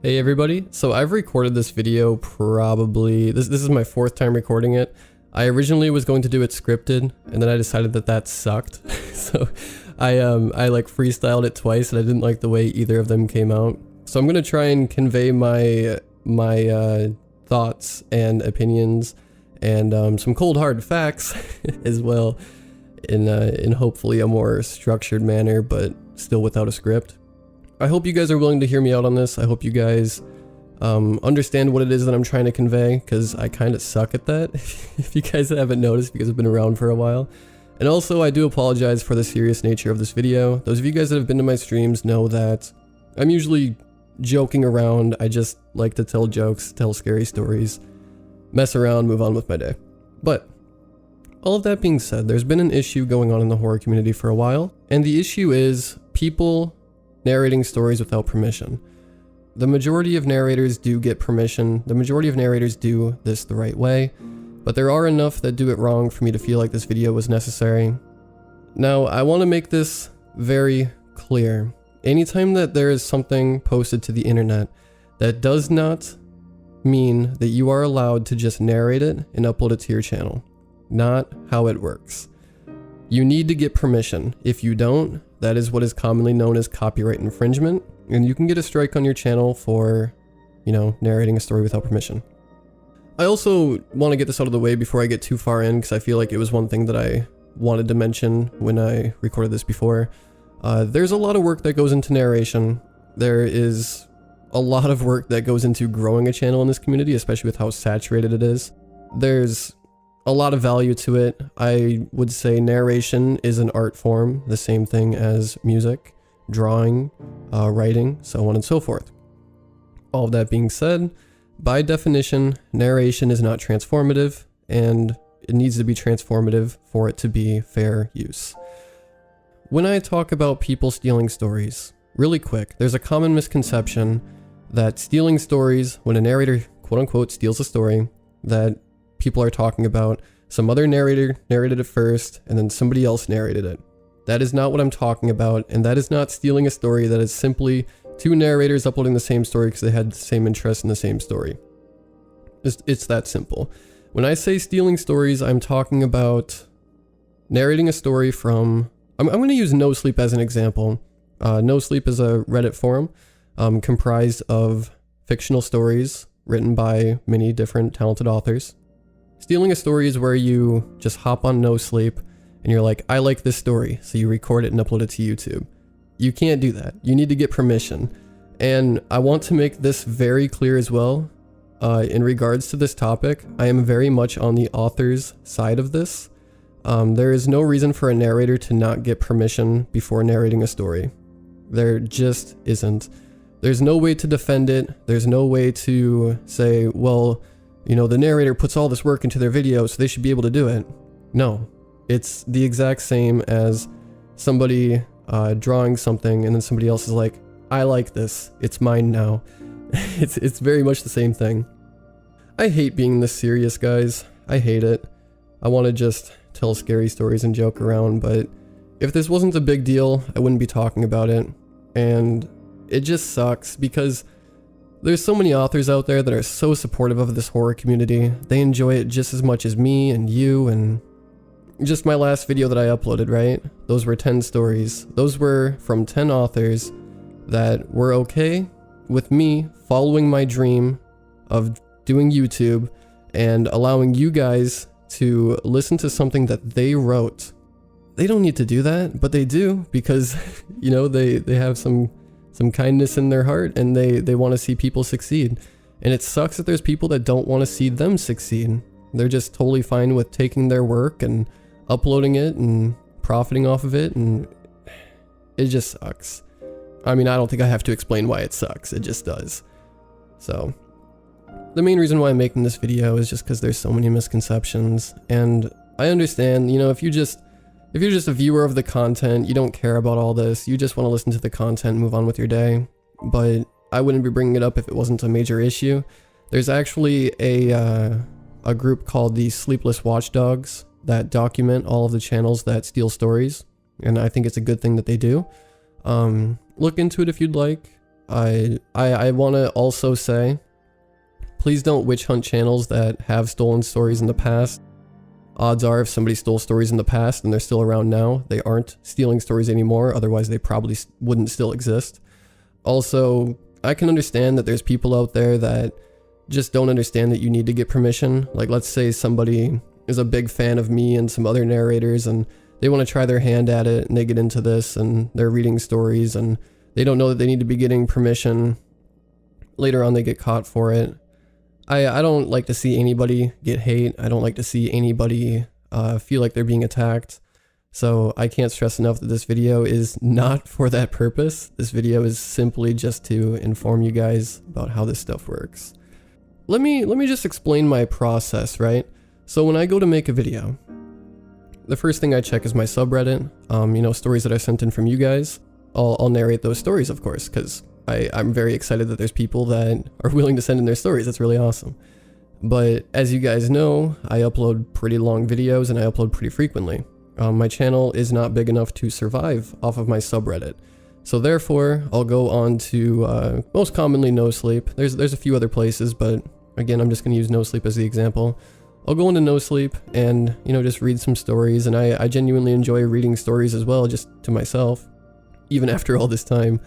Hey everybody, so I've recorded this video probably, this is my fourth time recording it. I originally was going to do it scripted, and then I decided that that sucked. So I like freestyled it twice, and I didn't like the way either of them came out. So I'm gonna try and convey my thoughts and opinions and some cold hard facts as well in hopefully a more structured manner, but still without a script. I hope you guys are willing to hear me out on this. I hope you guys understand what it is that I'm trying to convey, because I kind of suck at that, if you guys haven't noticed, because I've been around for a while. And also, I do apologize for the serious nature of this video. Those of you guys that have been to my streams know that I'm usually joking around. I just like to tell jokes, tell scary stories, mess around, move on with my day. But all of that being said, there's been an issue going on in the horror community for a while, and the issue is people narrating stories without permission. The majority of narrators do get permission. The majority of narrators do this the right way, but there are enough that do it wrong for me to feel like this video was necessary. Now, I want to make this very clear. Anytime that there is something posted to the internet, that does not mean that you are allowed to just narrate it and upload it to your channel. Not how it works. You need to get permission. If you don't, that is what is commonly known as copyright infringement, and you can get a strike on your channel for, you know, narrating a story without permission. I also want to get this out of the way before I get too far in, because I feel like it was one thing that I wanted to mention when I recorded this before. There's a lot of work that goes into narration. There is a lot of work that goes into growing a channel in this community, especially with how saturated it is. There's a lot of value to it. I would say narration is an art form, the same thing as music, drawing, writing, so on and so forth. All of that being said, by definition, narration is not transformative, and it needs to be transformative for it to be fair use. When I talk about people stealing stories, really quick, there's a common misconception that stealing stories, when a narrator quote-unquote steals a story, that people are talking about some other narrator narrated it first and then somebody else narrated it. That is not what I'm talking about, and that is not stealing a story. That is simply two narrators uploading the same story because they had the same interest in the same story. It's that simple. When I say stealing stories, I'm talking about narrating a story from... I'm going to use NoSleep as an example. NoSleep is a Reddit forum comprised of fictional stories written by many different talented authors. Stealing a story is where you just hop on NoSleep and you're like, I like this story, so you record it and upload it to YouTube. You can't do that. You need to get permission. And I want to make this very clear as well. In regards to this topic, I am very much on the author's side of this. There is no reason for a narrator to not get permission before narrating a story. There just isn't. There's no way to defend it. There's no way to say, well, you know, the narrator puts all this work into their video, so they should be able to do it. No, it's the exact same as somebody drawing something and then somebody else is like, I like this, it's mine now. It's very much the same thing. I hate being this serious, guys. I hate it. I want to just tell scary stories and joke around, but if this wasn't a big deal, I wouldn't be talking about it. And it just sucks because there's so many authors out there that are so supportive of this horror community. They enjoy it just as much as me and you, and just my last video that I uploaded, right? Those were 10 stories. Those were from 10 authors that were okay with me following my dream of doing YouTube and allowing you guys to listen to something that they wrote. They don't need to do that, but they do because, you know, they have some kindness in their heart, and they want to see people succeed. And it sucks that there's people that don't want to see them succeed. They're just totally fine with taking their work and uploading it and profiting off of it, and it just sucks. I mean, I don't think I have to explain why it sucks. It just does. So the main reason why I'm making this video is just because there's so many misconceptions, and I understand, you know, if you're just a viewer of the content, you don't care about all this, you just want to listen to the content and move on with your day. But I wouldn't be bringing it up if it wasn't a major issue. There's actually a group called the Sleepless Watchdogs that document all of the channels that steal stories, and I think it's a good thing that they do. Look into it if you'd like. I want to also say, please don't witch hunt channels that have stolen stories in the past. Odds are if somebody stole stories in the past and they're still around now, they aren't stealing stories anymore, otherwise they probably wouldn't still exist. Also, I can understand that there's people out there that just don't understand that you need to get permission. Like, let's say somebody is a big fan of me and some other narrators and they want to try their hand at it and they get into this and they're reading stories and they don't know that they need to be getting permission. Later on they get caught for it. I don't like to see anybody get hate. I don't like to see anybody feel like they're being attacked. So I can't stress enough that this video is not for that purpose. This video is simply just to inform you guys about how this stuff works. Let me just explain my process, right? So when I go to make a video, the first thing I check is my subreddit, you know, stories that are sent in from you guys. I'll narrate those stories, of course, because I'm very excited that there's people that are willing to send in their stories. That's really awesome. But as you guys know, I upload pretty long videos and I upload pretty frequently. My channel is not big enough to survive off of my subreddit. So therefore, I'll go on to most commonly NoSleep. There's a few other places, but again, I'm just going to use NoSleep as the example. I'll go into NoSleep and, you know, just read some stories, and I genuinely enjoy reading stories as well, just to myself, even after all this time.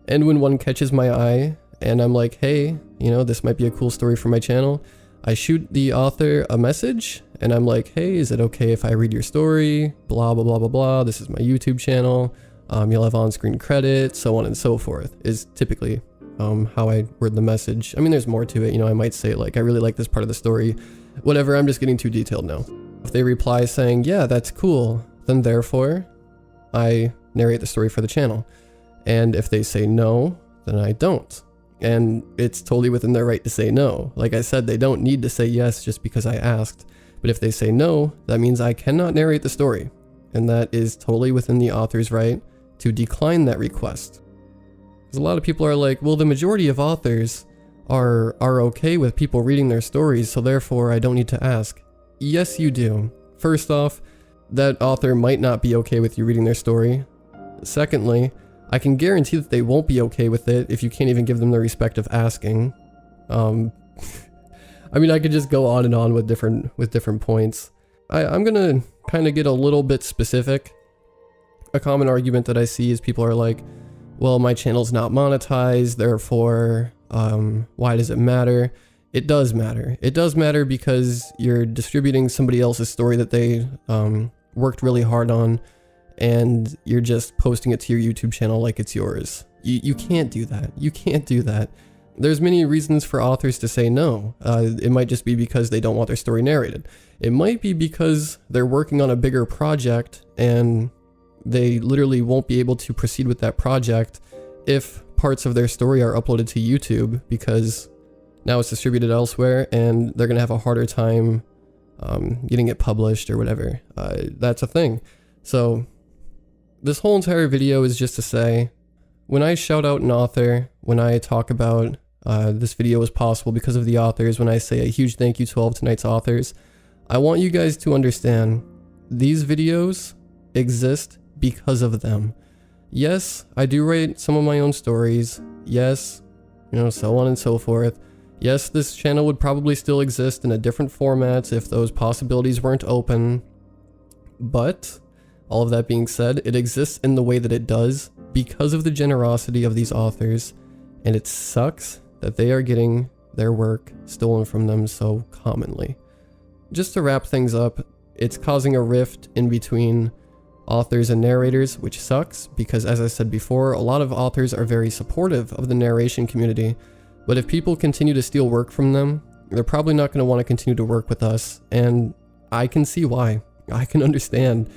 And when one catches my eye and I'm like, hey, you know, this might be a cool story for my channel, I shoot the author a message and I'm like, hey, is it okay if I read your story? Blah, blah, blah, blah, blah. This is my YouTube channel. You'll have on-screen credits, so on and so forth, is typically how I word the message. I mean, there's more to it. You know, I might say like, I really like this part of the story. Whatever, I'm just getting too detailed now. If they reply saying, yeah, that's cool, then therefore, I narrate the story for the channel. And if they say no, then I don't. And it's totally within their right to say no. Like I said, they don't need to say yes just because I asked. But if they say no, that means I cannot narrate the story. And that is totally within the author's right to decline that request. Because a lot of people are like, well, the majority of authors are okay with people reading their stories, so therefore I don't need to ask. Yes, you do. First off, that author might not be okay with you reading their story. Secondly, I can guarantee that they won't be okay with it if you can't even give them the respect of asking. I mean, I could just go on and on with different points. I'm gonna kind of get a little bit specific. A common argument that I see is people are like, well, my channel's not monetized, therefore, why does it matter? It does matter. It does matter because you're distributing somebody else's story that they worked really hard on, and you're just posting it to your YouTube channel like it's yours. You can't do that. You can't do that. There's many reasons for authors to say no. It might just be because they don't want their story narrated. It might be because they're working on a bigger project and they literally won't be able to proceed with that project if parts of their story are uploaded to YouTube, because now it's distributed elsewhere and they're going to have a harder time getting it published or whatever. That's a thing. So this whole entire video is just to say, when I shout out an author, when I talk about this video was possible because of the authors, when I say a huge thank you to all of tonight's authors, I want you guys to understand these videos exist because of them. Yes, I do write some of my own stories. Yes, you know, so on and so forth. Yes, this channel would probably still exist in a different format if those possibilities weren't open. But all of that being said, it exists in the way that it does because of the generosity of these authors, and it sucks that they are getting their work stolen from them so commonly. Just to wrap things up, it's causing a rift in between authors and narrators, which sucks because, as I said before, a lot of authors are very supportive of the narration community, but if people continue to steal work from them, they're probably not going to want to continue to work with us, and I can see why. I can understand.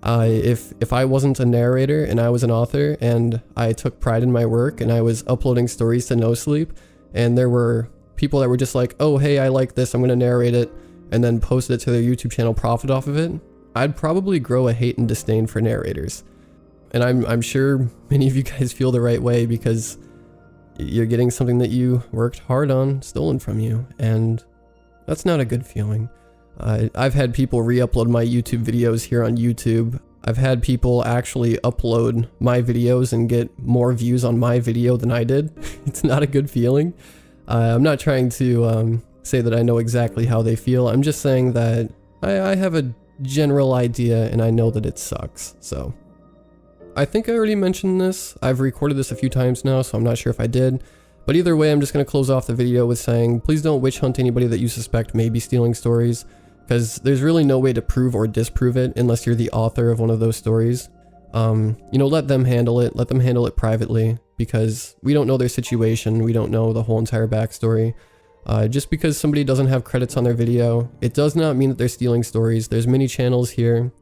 If I wasn't a narrator and I was an author and I took pride in my work and I was uploading stories to NoSleep and there were people that were just like, oh hey, I like this, I'm going to narrate it, and then posted it to their YouTube channel, profit off of it, I'd probably grow a hate and disdain for narrators. And I'm sure many of you guys feel the right way because you're getting something that you worked hard on stolen from you, and that's not a good feeling. I've had people re-upload my YouTube videos here on YouTube I've had people actually upload my videos and get more views on my video than I did. It's not a good feeling. I'm not trying to say that I know exactly how they feel. I'm just saying that I have a general idea and I know that it sucks, so. I think I already mentioned this. I've recorded this a few times now, so I'm not sure if I did. But either way, I'm just going to close off the video with saying, please don't witch hunt anybody that you suspect may be stealing stories, because there's really no way to prove or disprove it unless you're the author of one of those stories. You know, let them handle it privately, because we don't know their situation, we don't know the whole entire backstory. Just because somebody doesn't have credits on their video, it does not mean that they're stealing stories. There's many channels here,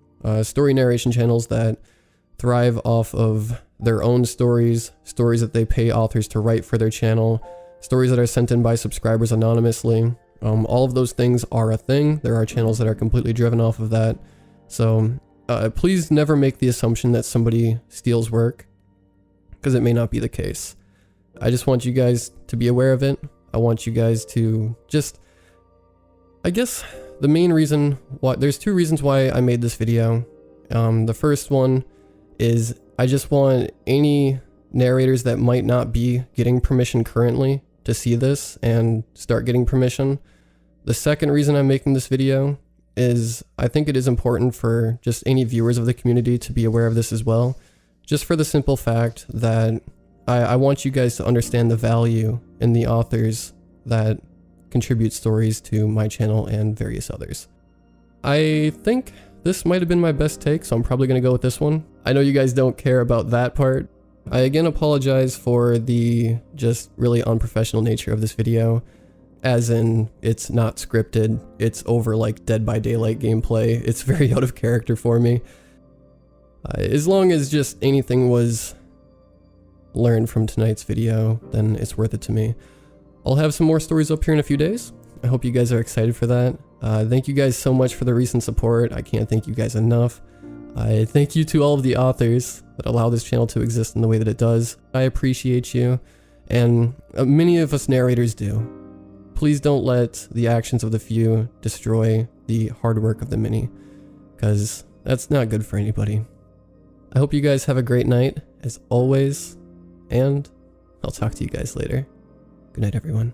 story narration channels that thrive off of their own stories that they pay authors to write for their channel, stories that are sent in by subscribers anonymously. All of those things are a thing. There are channels that are completely driven off of that. So please never make the assumption that somebody steals work, because it may not be the case. I just want you guys to be aware of it. I want you guys to just, I guess the main reason why, there's two reasons why I made this video. The first one is I just want any narrators that might not be getting permission currently to see this and start getting permission. The second reason I'm making this video is I think it is important for just any viewers of the community to be aware of this as well. Just for the simple fact that I want you guys to understand the value in the authors that contribute stories to my channel and various others. I think this might have been my best take, so I'm probably going to go with this one. I know you guys don't care about that part. I again apologize for the just really unprofessional nature of this video, as in it's not scripted, it's over like Dead by Daylight gameplay, it's very out of character for me. As long as just anything was learned from tonight's video, then it's worth it to me. I'll have some more stories up here in a few days. I hope you guys are excited for that. Thank you guys so much for the recent support. I can't thank you guys enough. I thank you to all of the authors that allow this channel to exist in the way that it does. I appreciate you, and many of us narrators do. Please don't let the actions of the few destroy the hard work of the many, because that's not good for anybody. I hope you guys have a great night, as always, and I'll talk to you guys later. Good night, everyone.